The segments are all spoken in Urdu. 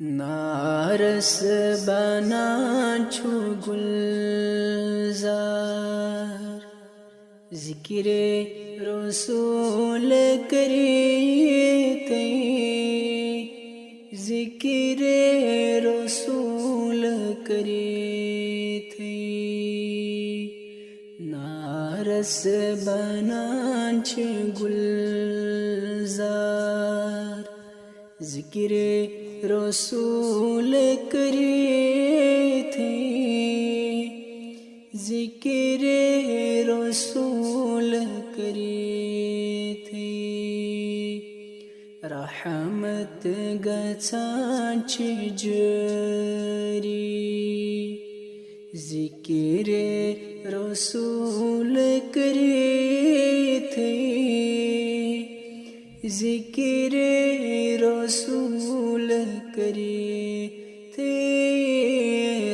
نارس بنا چھو گلزار، ذکر رسول کریتے، ذکر رسول کریتے، نارس بنا چھ گلزار، ذکر رسول کریتے، ذکر رسول کریتے، رحمت گچھاچ جری، ذکر رسول کریتے، ذکر رسول کریتے،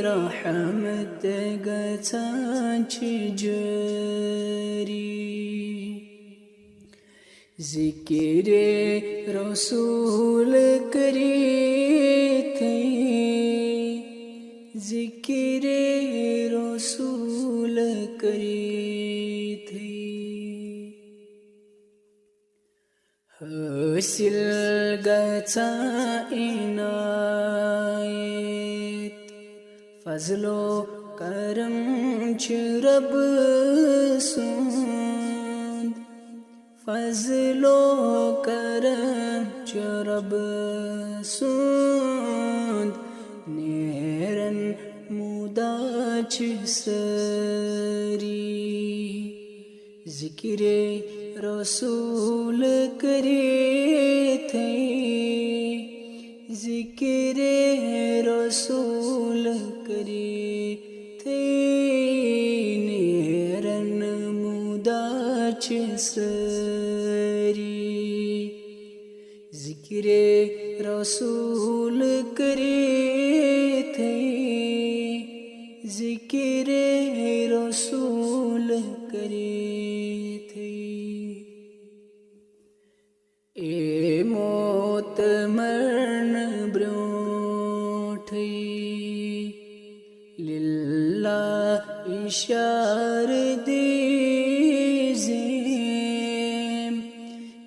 رحمت گچھاچ جری، ذکر رسول کریتے، ذکر رسول کریتے، حاصل گچھا عنایت، فضل و کرم چھ رب سند، فضل و کرم چھ رب سند، نیرن مودا چھ سری، ذکر رسول کریتے، ذکر رسول کریتے، نیرن مودا چھ سری، ذکر رسول کریتے، ذکر رسول کریتے، اے موت مرن برونٹھی، للہ اشار دیزیم،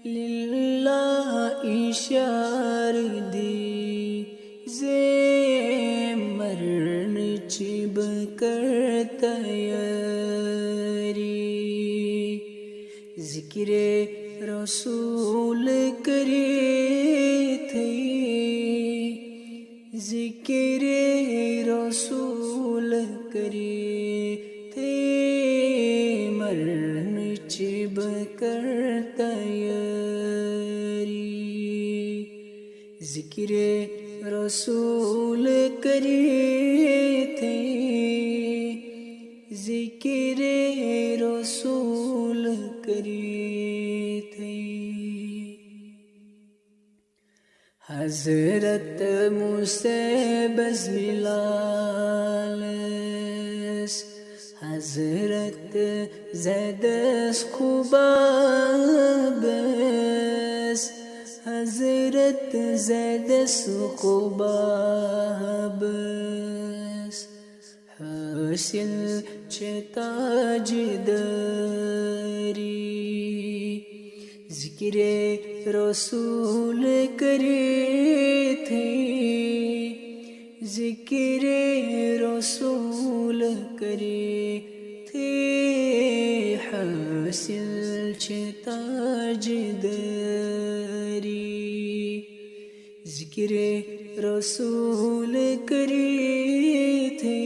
للہ اشار دیزیم، مرن چب کر تیاری، ذکر رسول کریتے، ذکر رسول کریتے، مرن چب کر تیاری، ذکر رسول کریتے، ذکر رسول کریتے، حضرت موسیٰ بز بلالس، حضرت زیدس خوبابس، حضرت زیدس خوبابس، حاصل چھ تاج داری، ذکر رسول کریتے، ذکر رسول کریتے، حاصل چھ تاج داری، ذکر رسول کریتے،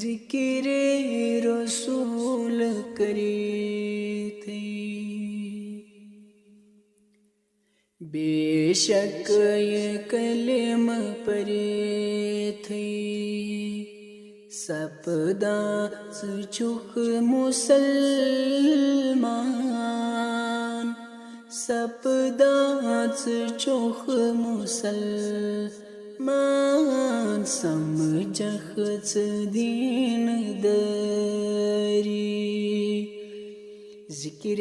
ذکر رسول کریتے، بے شک یہ کلمہ پڑھے تھے، سپدا چک مسلمان، سپدا چک مسلمان، سمجھخ دین داری، ذکر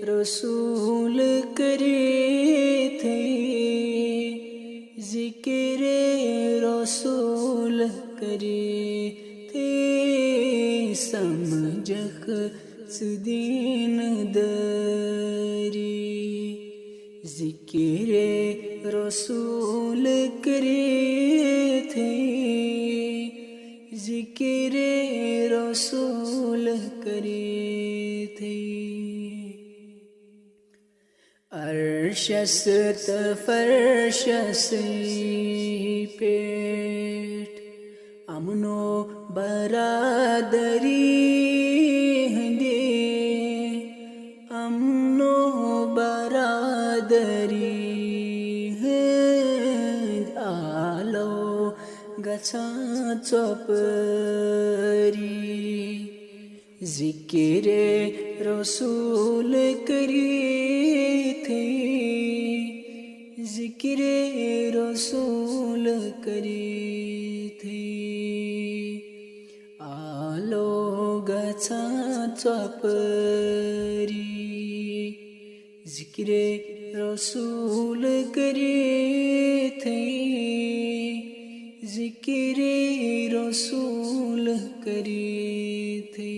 رسول کریتے، رسول کرے تھے سمجھخ دین داری ذکر رسول کرے تھے ذکر رسول کرے تھے عرشست فرشست پیٹ امن و برادری دے امن و برادری آلو گچھا چوپری ذکر رسول کرے تھے ذکر رسول کرے تھے آلو گچھا چوپری ذکر رسول کرے تھے ذکر رسول کرے تھے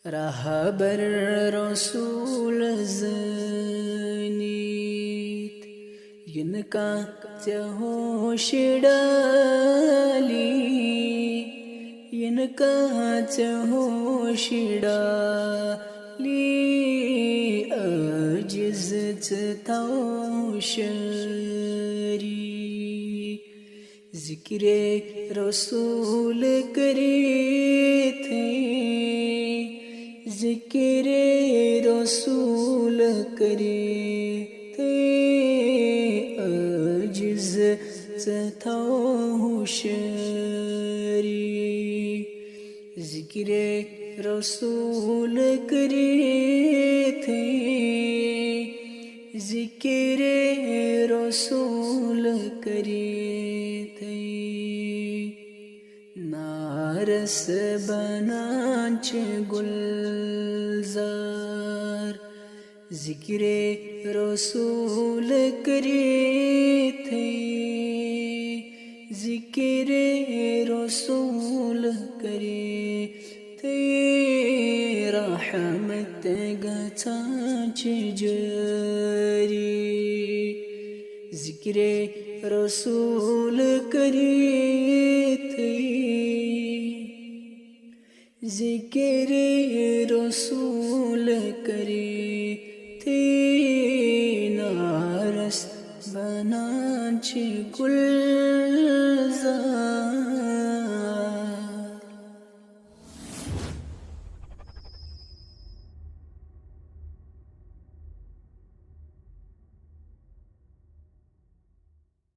رہبر رسول زنیت ان کا چہوش ڈالی ان کا چہوش ڈالی عجز چتوشری ذکر رسول کرے تھے ذکر رسول کرے تھے عجز ہوشیاری ذکر رسول کرے تھے ذکر رسول کرے تھے نارس بنانچ گلزار ذکر رسول کرے تھے ذکر رسول کرے تھے رحمت گچھاچ جاری ذکر رسول کرے تھے ذکر رسول کرے تھے نارس بنانچ گلزار